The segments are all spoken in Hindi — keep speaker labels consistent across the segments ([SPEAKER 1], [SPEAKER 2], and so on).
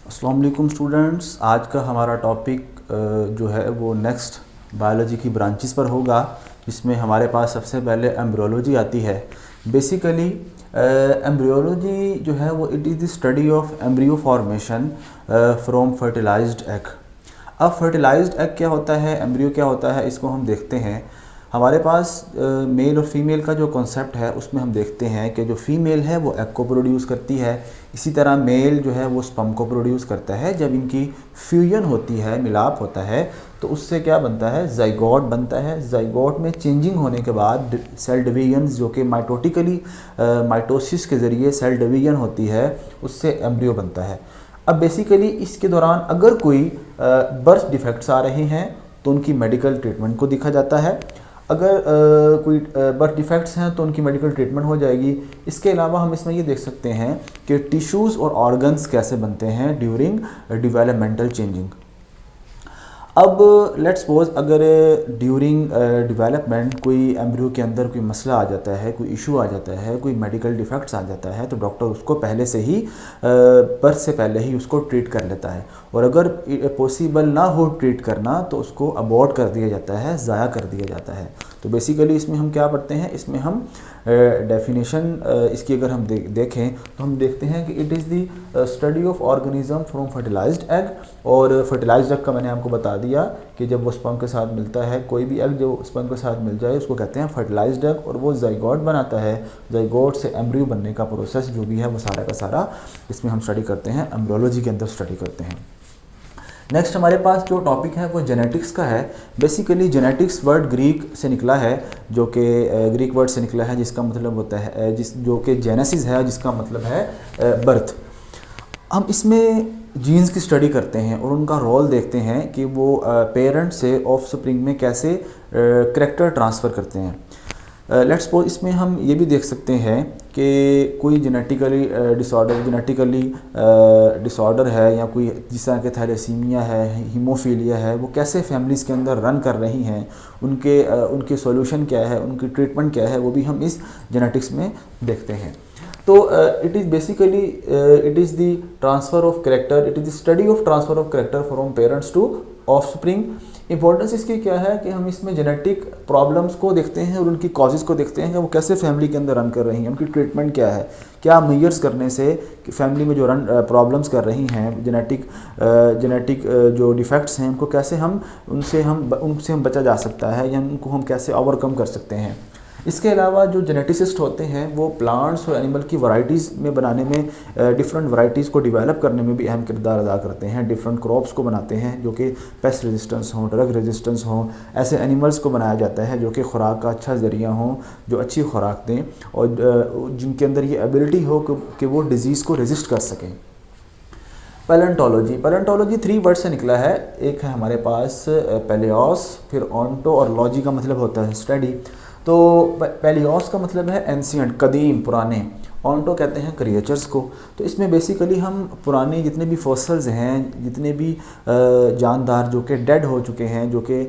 [SPEAKER 1] अस्सलाम वालेकुम स्टूडेंट्स। आज का हमारा टॉपिक जो है वो नेक्स्ट बायोलॉजी की ब्रांचेस पर होगा, जिसमें हमारे पास सबसे पहले एम्ब्रियोलॉजी आती है। बेसिकली एम्ब्रियोलॉजी जो है वो it is the study of embryo formation from fertilised egg. अब फर्टिलाइज्ड एग क्या होता है, एम्ब्रियो क्या होता है, इसको हम देखते हैं। हमारे पास मेल और फीमेल का जो कॉन्सेप्ट है उसमें हम देखते हैं कि जो फीमेल है वो एग को प्रोड्यूस करती है, इसी तरह मेल जो है वो स्पर्म को प्रोड्यूस करता है। जब इनकी फ्यूजन होती है, मिलाप होता है, तो उससे क्या बनता है, जाइगोट बनता है। जाइगोट में चेंजिंग होने के बाद सेल डिवीजन जो कि माइटोटिकली माइटोसिस के ज़रिए सेल डिवीजन होती है, उससे एम्ब्रियो बनता है। अब बेसिकली इसके दौरान अगर कोई बर्थ डिफेक्ट्स आ रहे हैं तो उनकी मेडिकल ट्रीटमेंट को देखा जाता है। अगर कोई बर्थ डिफेक्ट्स हैं तो उनकी मेडिकल ट्रीटमेंट हो जाएगी। इसके अलावा हम इसमें ये देख सकते हैं कि टिश्यूज़ और ऑर्गन्स कैसे बनते हैं ड्यूरिंग डेवलपमेंटल चेंजिंग। अब लेट्स सपोज अगर ड्यूरिंग डेवलपमेंट कोई एम्ब्रियो के अंदर कोई मसला आ जाता है, कोई इशू आ जाता है, कोई मेडिकल डिफेक्ट्स आ जाता है, तो डॉक्टर उसको पहले से ही बर्थ से पहले ही उसको ट्रीट कर लेता है। और अगर पॉसिबल ना हो ट्रीट करना तो उसको अबॉर्ट कर दिया जाता है, ज़ाया कर दिया जाता है। तो बेसिकली इसमें हम क्या पढ़ते हैं, इसमें हम डेफिनेशन इसकी अगर हम देखें तो हम देखते हैं कि it is the study of organism from fertilised egg. और फर्टिलाइज्ड एग का मैंने आपको बता दिया कि जब वो स्पर्म के साथ मिलता है, कोई भी एग जो स्पर्म के साथ मिल जाए उसको कहते हैं फर्टिलाइज्ड एग, और वो जाइगोट बनाता है। जाइगोट से एम्ब्रियो बनने का प्रोसेस जो भी है वो सारा का सारा इसमें हम स्टडी करते हैं, एम्ब्रियोलॉजी के अंदर स्टडी करते हैं। नेक्स्ट हमारे पास जो टॉपिक है वो जेनेटिक्स का है। बेसिकली जेनेटिक्स वर्ड ग्रीक से निकला है, जो कि ग्रीक वर्ड से निकला है, जिसका मतलब होता है जो कि जेनेसिस है, जिसका मतलब है बर्थ। हम इसमें जीन्स की स्टडी करते हैं और उनका रोल देखते हैं कि वो पेरेंट से ऑफस्प्रिंग में कैसे करैक्टर ट्रांसफ़र करते हैं। लेट्स सपोज इसमें हम ये भी देख सकते हैं कि कोई जेनेटिकली डिसऑर्डर है, या कोई जिस तरह के थैलेसीमिया है, हीमोफीलिया है, वो कैसे फैमिलीज़ के अंदर रन कर रही हैं, उनके सॉल्यूशन क्या है, उनकी ट्रीटमेंट क्या है, वो भी हम इस जेनेटिक्स में देखते हैं। तो it is basically it is the transfer of character, it is the study of transfer of character from parents to offspring. Importance इसकी क्या है कि हम इसमें जेनेटिक प्रॉब्लम्स को देखते हैं और उनकी कॉजेज़ को देखते हैं कि वो कैसे फैमिली के अंदर रन कर रही हैं, उनकी ट्रीटमेंट क्या है, क्या मेजर्स करने से कि फैमिली में जो रन प्रॉब्लम्स कर रही हैं, जेनेटिक जो डिफेक्ट्स हैं, उनको कैसे उनसे हम बचा जा सकता है, या उनको हम कैसे ओवरकम कर सकते हैं। इसके अलावा जो जेनेटिसिस्ट होते हैं वो प्लांट्स और एनिमल की वैरायटीज़ में बनाने में, डिफरेंट वैरायटीज़ को डेवलप करने में भी अहम किरदार अदा करते हैं। डिफरेंट क्रॉप्स को बनाते हैं जो कि पेस्ट रेजिस्टेंस हों, ड्रग रेजिस्टेंस हों। ऐसे एनिमल्स को बनाया जाता है जो कि खुराक का अच्छा ज़रिया हों, जो अच्छी खुराक दें, और जिनके अंदर ये एबिलिटी हो कि वो डिज़ीज़ को रेजिस्ट कर सकें। पैलेंटोलॉजी 3 वर्ड से निकला है। एक है हमारे पास पैलियोस, फिर ऑन्टो, और लॉजी का मतलब होता है स्टडी। तो पैलियोस का मतलब है एंशियंट, कदीम, पुराने। ऑन्टो कहते हैं क्रिएचर्स को। तो इसमें बेसिकली हम पुराने जितने भी फॉसिल्स हैं, जितने भी जानदार जो कि डेड हो चुके हैं, जो कि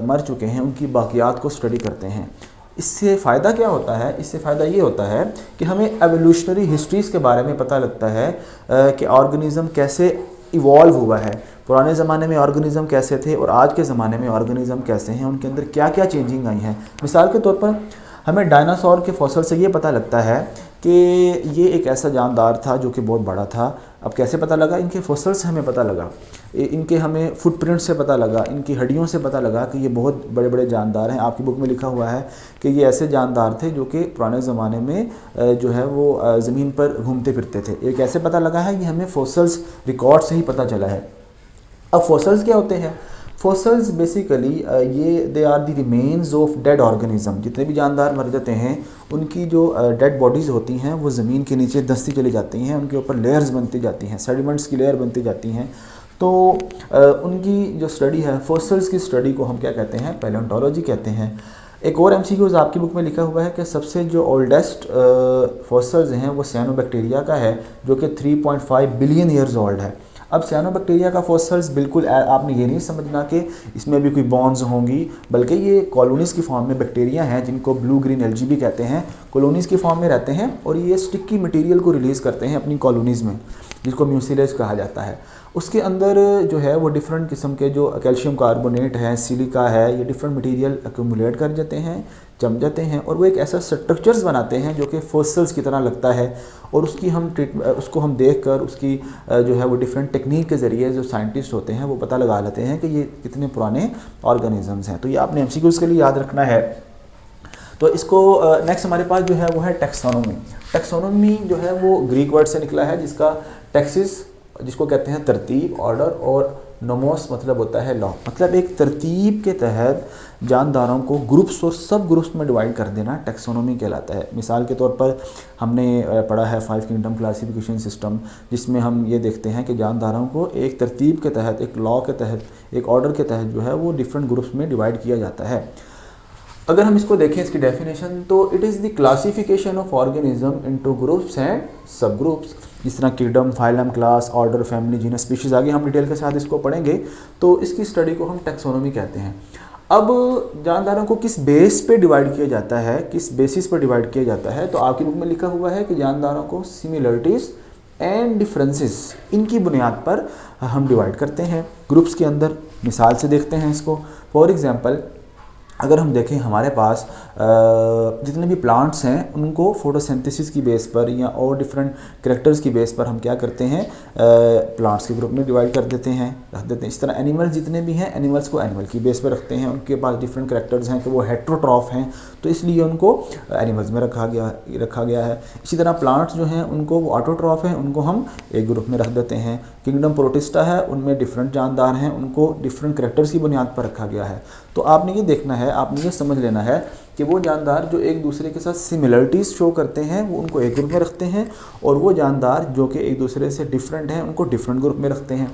[SPEAKER 1] मर चुके हैं, उनकी बाकियात को स्टडी करते हैं। इससे फ़ायदा क्या होता है, इससे फ़ायदा ये होता है कि हमें एवोल्यूशनरी हिस्ट्रीज़ के बारे में पता लगता है कि ऑर्गेनिज़म कैसे इवॉल्व हुआ है, पुराने ज़माने में ऑर्गेनिज़म कैसे थे और आज के ज़माने में ऑर्गेनिज़म कैसे हैं, उनके अंदर क्या क्या चेंजिंग आई हैं। मिसाल के तौर पर हमें डायनासोर के फॉसिल से ये पता लगता है कि ये एक ऐसा जानदार था जो कि बहुत बड़ा था। अब कैसे पता लगा, इनके फॉसिल से हमें पता लगा, इनके हमें फुटप्रिंट से पता लगा, इनकी हड्डियों से पता लगा कि ये बहुत बड़े बड़े जानदार हैं। आपकी बुक में लिखा हुआ है कि ये ऐसे जानदार थे जो कि पुराने ज़माने में जो है वो ज़मीन पर घूमते फिरते थे। ये कैसे पता लगा है, ये हमें फॉसिल्स रिकॉर्ड से ही पता चला है। अब फॉसिल्स क्या होते हैं, फॉसिल्स बेसिकली ये they are the remains of dead organism. जितने भी जानदार मर जाते हैं उनकी जो डेड बॉडीज़ होती हैं वो ज़मीन के नीचे दस्ती चली जाती हैं, उनके ऊपर लेयर्स बनती जाती हैं, सेडिमेंट्स की लेयर बनती जाती हैं। तो उनकी जो स्टडी है, फॉसिल्स की स्टडी को हम क्या कहते हैं, पैलेंटोलॉजी कहते हैं। एक और एमसीक्यूज़ आपकी बुक में लिखा हुआ है कि सबसे जो ओल्डेस्ट फॉसिल्स हैं वो साइनोबैक्टीरिया का है, जो कि 3.5 बिलियन ईयर्स ओल्ड है। अब साइनोबैक्टीरिया का फॉसिल्स बिल्कुल आपने ये नहीं समझना कि इसमें भी कोई बॉन्ड्स होंगी, बल्कि ये कॉलोनीज़ की फॉर्म में बैक्टीरिया हैं जिनको ब्लू ग्रीन एल्गी भी कहते हैं। कॉलोनीज़ की फॉर्म में रहते हैं और ये स्टिकी मटेरियल को रिलीज़ करते हैं अपनी कॉलोनीज़ में। जिसको म्यूसिलेज कहा जाता है। उसके अंदर जो है वो डिफरेंट किस्म के जो कैल्शियम कार्बोनेट है, सिलिका है, ये डिफरेंट मटेरियल एक्यूमुलेट कर जाते हैं, जम जाते हैं और वो एक ऐसा स्ट्रक्चर्स बनाते हैं जो कि फॉसिल्स की तरह लगता है। और उसको हम देख कर उसकी जो है वो डिफरेंट टेक्निक के ज़रिए जो साइंटिस्ट होते हैं वो पता लगा लेते हैं कि ये कितने पुराने ऑर्गेनिजम्स हैं। तो ये आपने एमसीक्यूज़ के लिए याद रखना है। तो इसको नेक्स्ट हमारे पास जो है वो है टैक्सोनॉमी। टैक्सोनॉमी जो है वो ग्रीक वर्ड से निकला है, जिसका टैक्सिस जिसको कहते हैं तरतीब, ऑर्डर, और नोमोस मतलब होता है लॉ, मतलब एक तरतीब के तहत जानदारों को ग्रुप्स और सब ग्रुप्स में डिवाइड कर देना टैक्सोनॉमी कहलाता है। मिसाल के तौर पर हमने पढ़ा है 5 किंगडम क्लासिफिकेशन सिस्टम, जिसमें हम ये देखते हैं कि जानदारों को एक तरतीब के तहत, एक लॉ के तहत, एक ऑर्डर के तहत जो है वो डिफरेंट ग्रुप्स में डिवाइड किया जाता है। अगर हम इसको देखें इसकी डेफिनेशन, तो it is the classification of organism into groups and सब ग्रुप्स। जिस तरह kingdom, phylum, class, order, family, genus, species, आगे हम डिटेल के साथ इसको पढ़ेंगे। तो इसकी स्टडी को हम टैक्सोनॉमी कहते हैं। अब जानदारों को किस बेस पे डिवाइड किया जाता है, किस बेसिस पर डिवाइड किया जाता है, तो आपकी बुक में लिखा हुआ है कि जानदारों को सिमिलरिटीज़ एंड डिफरेंसेस, इनकी बुनियाद पर हम डिवाइड करते हैं ग्रुप्स के अंदर। मिसाल से देखते हैं इसको। फॉर एग्जांपल अगर हम देखें हमारे पास जितने भी प्लांट्स हैं उनको फोटोसिंथेसिस की बेस पर या और डिफरेंट कैरेक्टर्स की बेस पर हम क्या करते हैं, प्लांट्स के ग्रुप में डिवाइड कर देते हैं, रख देते हैं। इस तरह एनिमल्स जितने भी हैं, एनिमल्स को एनिमल की बेस पर रखते हैं, उनके पास डिफरेंट कैरेक्टर्स हैं कि वो हेट्रोट्रॉफ हैं, तो इसलिए उनको एनिमल्स में रखा गया है। इसी तरह प्लांट्स जो हैं उनको वो ऑटोट्रॉफ हैं, उनको हम एक ग्रुप में रख देते हैं। किंगडम प्रोटिस्टा है, उनमें डिफरेंट जानदार हैं, उनको डिफरेंट कैरेक्टर्स की बुनियाद पर रखा गया है। तो आपने ये देखना है, आपने ये समझ लेना है कि वो जानदार जो एक दूसरे के साथ सिमिलरिटीज़ शो करते हैं वो उनको एक ग्रुप में रखते हैं, और वो जानदार जो कि एक दूसरे से डिफरेंट हैं उनको डिफरेंट ग्रुप में रखते हैं।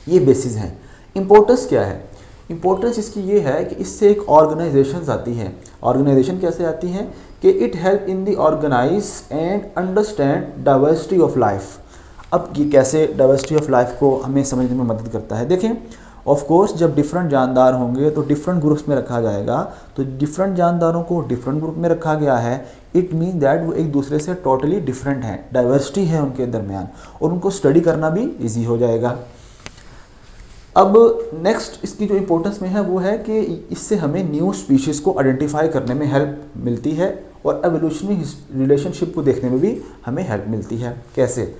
[SPEAKER 1] ये बेसिस हैं। इम्पोर्टेंस क्या है? इम्पोर्टेंस इसकी ये है कि इससे एक ऑर्गेनाइजेशन आती है। ऑर्गेनाइजेशन कैसे आती है कि it help in the organise and understand diversity of life. अब ये कैसे डाइवर्सिटी ऑफ लाइफ को हमें समझने में मदद करता है? देखें, ऑफ कोर्स जब डिफरेंट जानदार होंगे तो डिफरेंट ग्रुप्स में रखा जाएगा। तो डिफरेंट जानदारों को डिफरेंट ग्रुप में रखा गया है, इट मीन दैट वो एक दूसरे से टोटली डिफरेंट हैं, डाइवर्सिटी है उनके दरमियान, और उनको स्टडी करना भी इजी हो जाएगा। अब नेक्स्ट इसकी जो इम्पोर्टेंस में है वो है कि इससे हमें न्यू स्पीशीज़ को आइडेंटिफाई करने में हेल्प मिलती है, और एवोल्यूशनरी रिलेशनशिप को देखने में भी हमें हेल्प मिलती है। कैसे?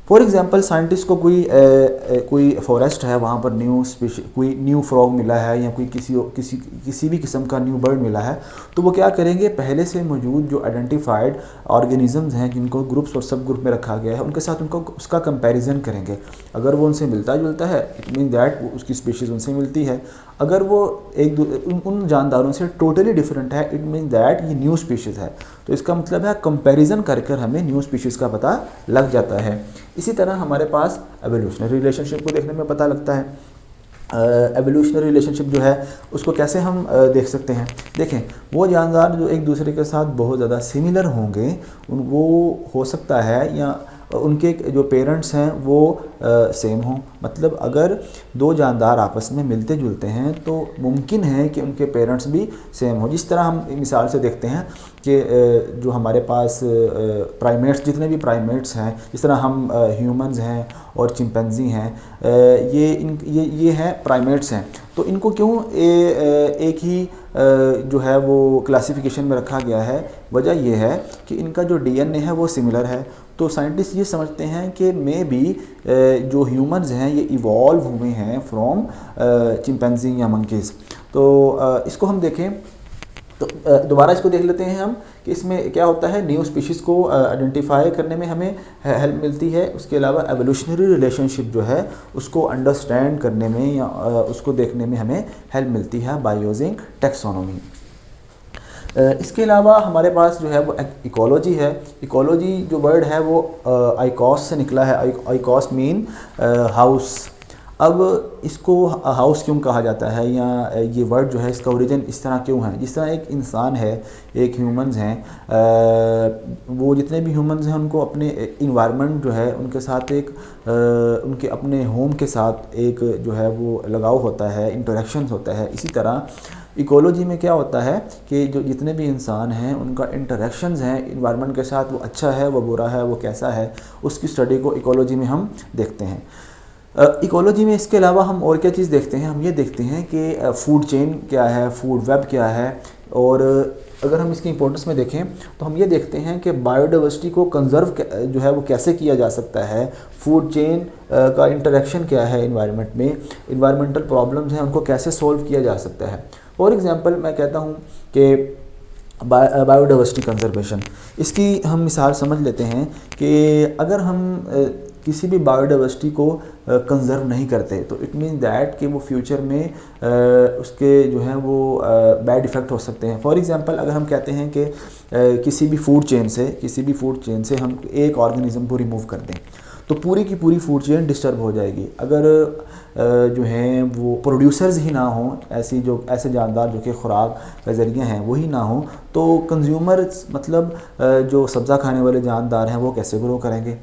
[SPEAKER 1] फॉर एग्जांपल साइंटिस्ट को कोई फॉरेस्ट है, वहाँ पर न्यू स्पीशी, कोई न्यू फ्रॉग मिला है या कोई किसी भी किस्म का न्यू बर्ड मिला है, तो वो क्या करेंगे, पहले से मौजूद जो आइडेंटिफाइड ऑर्गेनिजम्स हैं जिनको ग्रुप्स और सब ग्रुप में रखा गया है उनके साथ उनको उसका कंपैरिजन करेंगे। अगर वो उनसे मिलता जुलता है, इट मीन दैट वो उसकी स्पीशीज़ उनसे मिलती है। अगर वो उन जानदारों से टोटली डिफरेंट है, इट मीन दैट ये न्यू स्पीशीज़ है। तो इसका मतलब है कंपैरिजन कर हमें न्यू स्पीशीज़ का पता लग जाता है। इसी तरह हमारे पास एवोल्यूशनरी रिलेशनशिप को देखने में पता लगता है। एवोल्यूशनरी रिलेशनशिप जो है उसको कैसे हम देख सकते हैं? देखें, वो जानदार जो एक दूसरे के साथ बहुत ज़्यादा सिमिलर होंगे, वो हो सकता है या उनके जो पेरेंट्स हैं वो सेम हों। मतलब अगर दो जानदार आपस में मिलते जुलते हैं तो मुमकिन है कि उनके पेरेंट्स भी सेम हो। जिस तरह हम मिसाल से देखते हैं कि जो हमारे पास प्राइमेट्स, जितने भी प्राइमेट्स हैं, जिस तरह हम ह्यूमंस हैं और चिंपैंजी हैं, ये हैं प्राइमेट्स हैं, तो इनको क्यों एक ही जो है वो क्लासिफिकेशन में रखा गया है? वजह यह है कि इनका जो डीएनए है वो सिमिलर है। तो साइंटिस्ट ये समझते हैं कि मे बी जो ह्यूमंस हैं ये इवॉल्व हुए हैं फ्रॉम चिंपैंजी या मंकीज़। तो इसको हम देखें तो दोबारा इसको देख लेते हैं हम कि इसमें क्या होता है। न्यू स्पीशीज़ को आइडेंटिफाई करने में हमें हेल्प मिलती है। उसके अलावा एवोल्यूशनरी रिलेशनशिप जो है उसको अंडरस्टैंड करने में या उसको देखने में हमें हेल्प मिलती है बाय यूजिंग टैक्सोनॉमी। इसके अलावा हमारे पास जो है वो इकोलॉजी है। इकोलॉजी जो वर्ड है वो आइकॉस से निकला है। आइकॉस मीन हाउस। अब इसको हाउस क्यों कहा जाता है, या ये वर्ड जो है इसका ओरिजिन इस तरह क्यों है? जिस तरह एक इंसान है, एक ह्यूमंस हैं, वो जितने भी ह्यूमंस हैं उनको अपने इन्वायरमेंट जो है उनके साथ एक उनके अपने होम के साथ एक जो है वो लगाव होता है, इंटरेक्शन होता है। इसी तरह इकोलॉजी में क्या होता है कि जो जितने भी इंसान हैं उनका इंटरेक्शंस हैं इन्वायरमेंट के साथ, वो अच्छा है, वो बुरा है, वो कैसा है, उसकी स्टडी को इकोलॉजी में हम देखते हैं। इकोलॉजी में इसके अलावा हम और क्या चीज़ देखते हैं, हम ये देखते हैं कि फूड चेन क्या है, फूड वेब क्या है, और अगर हम इसकी इंपॉर्टेंस में देखें तो हम ये देखते हैं कि बायोडाइवर्सिटी को कंजर्व जो है वो कैसे किया जा सकता है, फूड चेन का इंटरेक्शन क्या है इन्वायरमेंट में, इन्वायरमेंटल प्रॉब्लम्स हैं उनको कैसे सॉल्व किया जा सकता है। फॉर एग्जांपल मैं कहता हूँ कि बायोडाइवर्सिटी कंजर्वेशन, इसकी हम मिसाल समझ लेते हैं कि अगर हम किसी भी बायोडाइवर्सिटी को कंजर्व नहीं करते तो इट मीन दैट कि वो फ्यूचर में उसके जो हैं वो बैड इफ़ेक्ट हो सकते हैं। फॉर एग्जांपल अगर हम कहते हैं कि किसी भी फूड चेन से हम एक ऑर्गेनिज्म को रिमूव कर दें तो पूरी की पूरी फूड चेन डिस्टर्ब हो जाएगी। अगर जो हैं वो प्रोड्यूसर्स ही ना हों, ऐसे जानदार जो कि खुराक का ज़रिया हैं वही ना हों, तो कंज्यूमर्स मतलब जो सब्ज़ा खाने वाले जानदार हैं वो कैसे ग्रो करेंगे।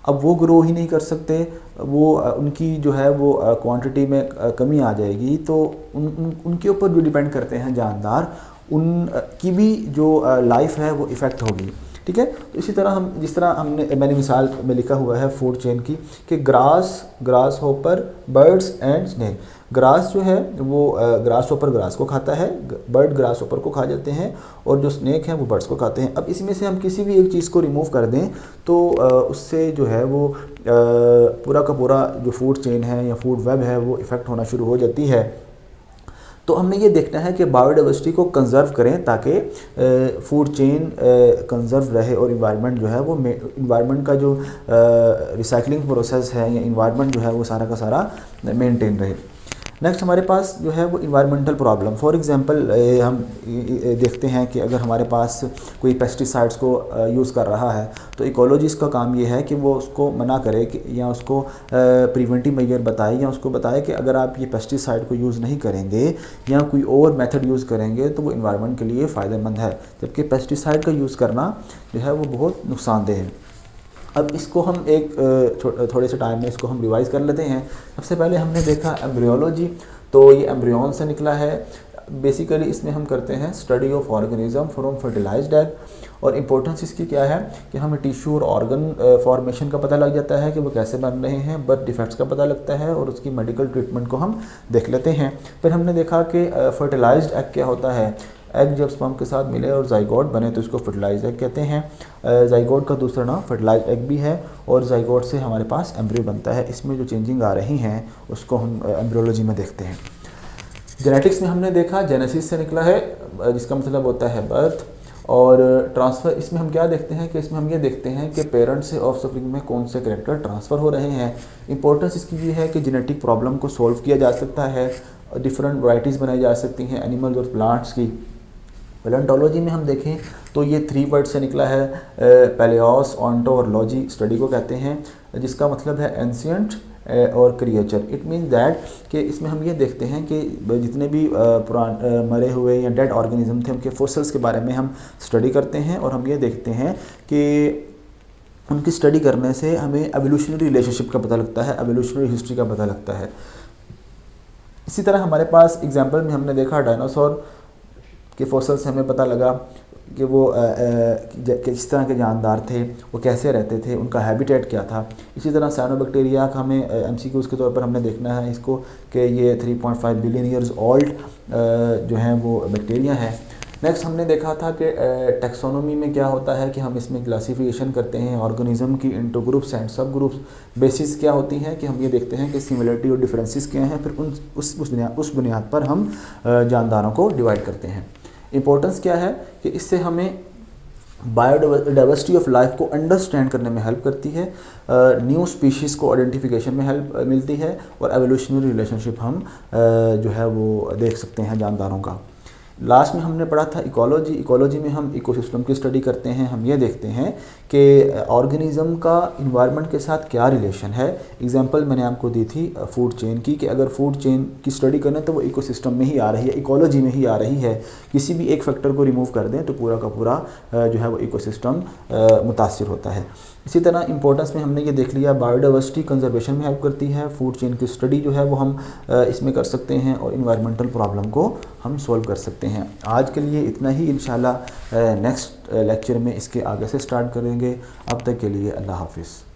[SPEAKER 1] अब वो ग्रो ही नहीं कर सकते, वो उनकी जो है वो क्वांटिटी में कमी आ जाएगी, तो उनके ऊपर जो डिपेंड करते हैं जानदार, उनकी भी जो लाइफ है वो इफ़ेक्ट होगी। ठीक है, तो इसी तरह हम जिस तरह मैंने मिसाल में लिखा हुआ है फूड चेन की कि grass hopper, birds and snake. Grass जो है वो ग्रास होपर ग्रास को खाता है, बर्ड ग्रास होपर को खा जाते हैं, और जो स्नेक हैं वो बर्ड्स को खाते हैं। अब इसमें से हम किसी भी एक चीज़ को रिमूव कर दें तो उससे जो है वो पूरा का पूरा जो फूड चेन है या फूड वेब है वो इफ़ेक्ट होना शुरू हो जाती है। तो हमने ये देखना है कि बायोडाइवर्सिटी को कंजर्व करें ताकि फूड चेन कंजर्व रहे और इन्वायरमेंट जो है वो इन्वायरमेंट का जो रिसाइकलिंग प्रोसेस है या इन्वायरमेंट जो है वो सारा का सारा मेंटेन रहे। नेक्स्ट हमारे पास जो है वो इन्वायरमेंटल प्रॉब्लम। फॉर एग्जांपल हम देखते हैं कि अगर हमारे पास कोई पेस्टिसाइड्स को यूज़ कर रहा है तो इकोलॉजिस्ट का काम ये है कि वो उसको मना करे कि या उसको प्रिवेंटिव मेजर बताए, या उसको बताए कि अगर आप ये पेस्टिसाइड को यूज़ नहीं करेंगे या कोई और मेथड यूज़ करेंगे तो वो इन्वायरमेंट के लिए फ़ायदेमंद है, जबकि पेस्टिसाइड का यूज़ करना जो है वो बहुत नुकसानदेह है। अब इसको हम एक थोड़े से टाइम में इसको हम रिवाइज़ कर लेते हैं। सबसे पहले हमने देखा एम्ब्रियोलॉजी, तो ये एम्ब्रियन से निकला है। बेसिकली इसमें हम करते हैं study of organism from fertilised egg, और इम्पोर्टेंस इसकी क्या है कि हमें टिश्यू और ऑर्गन फॉर्मेशन का पता लग जाता है कि वो कैसे बन रहे हैं, बर्थ डिफेक्ट्स का पता लगता है, और उसकी मेडिकल ट्रीटमेंट को हम देख लेते हैं। फिर हमने देखा कि फर्टिलाइज्ड एग क्या होता है। एग जब स्पर्म के साथ मिले और जाइगोट बने तो इसको फर्टिलाइज एग कहते हैं। जाइगोट का दूसरा नाम फर्टिलाइज एग भी है, और जाइगोट से हमारे पास एम्ब्रियो बनता है। इसमें जो चेंजिंग आ रही हैं उसको हम एम्ब्रियोलॉजी में देखते हैं। जेनेटिक्स में हमने देखा जेनेसिस से निकला है, जिसका मतलब होता है बर्थ, और ट्रांसफ़र इसमें हम क्या देखते हैं कि इसमें हम ये देखते हैं कि पेरेंट्स से ऑफस्प्रिंग में कौन से कैरेक्टर ट्रांसफ़र हो रहे हैं। इंपॉर्टेंस इसकी ये है कि जेनेटिक प्रॉब्लम को सॉल्व किया जा सकता है, डिफरेंट वैराइटीज़ बनाई जा सकती हैं एनिमल्स और प्लांट्स की। पैलेंटोलॉजी में हम देखें तो ये 3 वर्ड से निकला है, पैलियोस, ऑन्टो और लॉजी स्टडी को कहते हैं, जिसका मतलब है एंशियंट और क्रिएचर। इट मीन दैट कि इसमें हम ये देखते हैं कि जितने भी मरे हुए या डेड ऑर्गेनिज्म थे उनके फोसिल्स के बारे में हम स्टडी करते हैं, और हम ये देखते हैं कि उनकी स्टडी करने से हमें एवोल्यूशनरी रिलेशनशिप का पता लगता है, एवोल्यूशनरी हिस्ट्री का पता लगता है। इसी तरह हमारे पास एग्जाम्पल में हमने देखा डायनासोर के फोसिल्स, हमें पता लगा कि वो किस तरह के जानदार थे, वो कैसे रहते थे, उनका हैबिटेट क्या था। इसी तरह साइनोबैक्टीरिया का हमें एमसीक्यूज़ के तौर पर हमने देखना है इसको कि ये 3.5 बिलियन ईयर्स ओल्ड जो हैं वो बैक्टीरिया हैं। नेक्स्ट हमने देखा था कि टेक्सोनोमी में क्या होता है कि हम इसमें क्लासिफिकेशन करते हैं ऑर्गेनिज्म की इंटू ग्रुप्स एंड सब ग्रुप्स। बेसिस क्या होती हैं कि हम ये देखते हैं कि सिमिलरिटी और डिफरेंसेस क्या हैं, फिर उस बुनियाद पर हम जानदारों को डिवाइड करते हैं। इम्पोर्टेंस क्या है कि इससे हमें बायोडाइवर्सिटी ऑफ लाइफ को अंडरस्टैंड करने में हेल्प करती है, न्यू स्पीशीज़ को आइडेंटिफिकेशन में हेल्प मिलती है, और एवोल्यूशनरी रिलेशनशिप हम जो है वो देख सकते हैं जानदारों का। लास्ट में हमने पढ़ा था इकोलॉजी। इकोलॉजी में हम इकोसिस्टम की स्टडी करते हैं। हम ये देखते हैं कि ऑर्गेनिज्म का इन्वायरमेंट के साथ क्या रिलेशन है। एग्जांपल मैंने आपको दी थी फूड चेन की, कि अगर फूड चेन की स्टडी करें तो वो इकोसिस्टम में ही आ रही है, इकोलॉजी में ही आ रही है। किसी भी एक फैक्टर को रिमूव कर दें तो पूरा का पूरा जो है वो इकोसिस्टम मुतासिर होता है। इसी तरह इंपॉर्टेंस में हमने ये देख लिया, बायोडाइवर्सिटी कंजर्वेशन में हेल्प करती है, फूड चेन की स्टडी जो है वो हम इसमें कर सकते हैं, और इन्वायरमेंटल प्रॉब्लम को हम सॉल्व कर सकते हैं। आज के लिए इतना ही, इंशाल्लाह नेक्स्ट लेक्चर में इसके आगे से स्टार्ट करेंगे। अब तक के लिए अल्लाह हाफिज़।